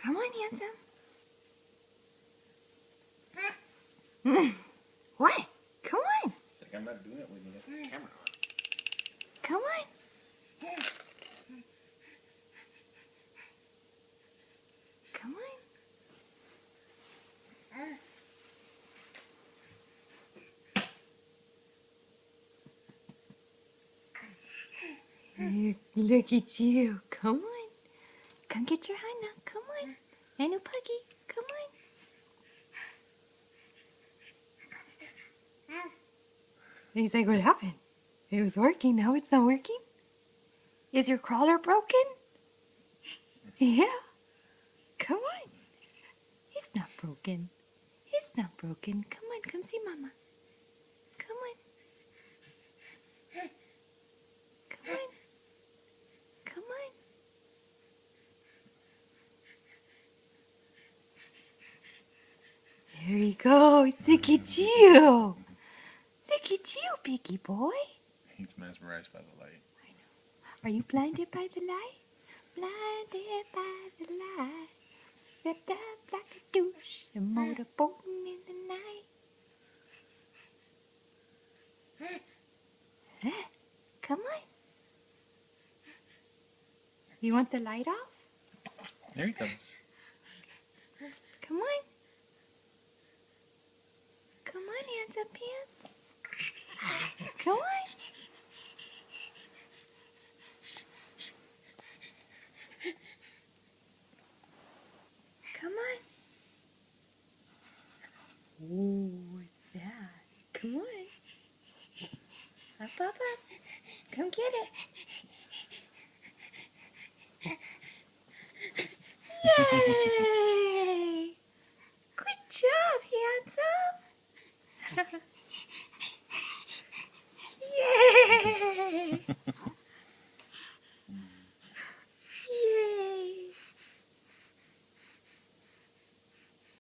Come on, handsome. What? Come on. It's like I'm not doing it when you got the camera on. Come on. Come on. Look at you. Come on. Come get your Hannah. Come on. Nanu Puggy. Come on. He's like, what happened? It was working. Now it's not working? Is your crawler broken? Yeah. Come on. It's not broken. It's not broken. Come on. Come see Mama. Come on. Come on. Come on. There he goes. Look at you. Look at you, biggie boy. He's mesmerized by the light. I know. Are you blinded by the light? Blinded by the light. Wrapped up like a douche. A motorboating in the night. Huh? Come on. You want the light off? There he comes. Come on. Come on, handsome pants. Come on. Come on. Ooh, what's that? Come on. Up, up, up. Come get it. Yay! Good job, handsome.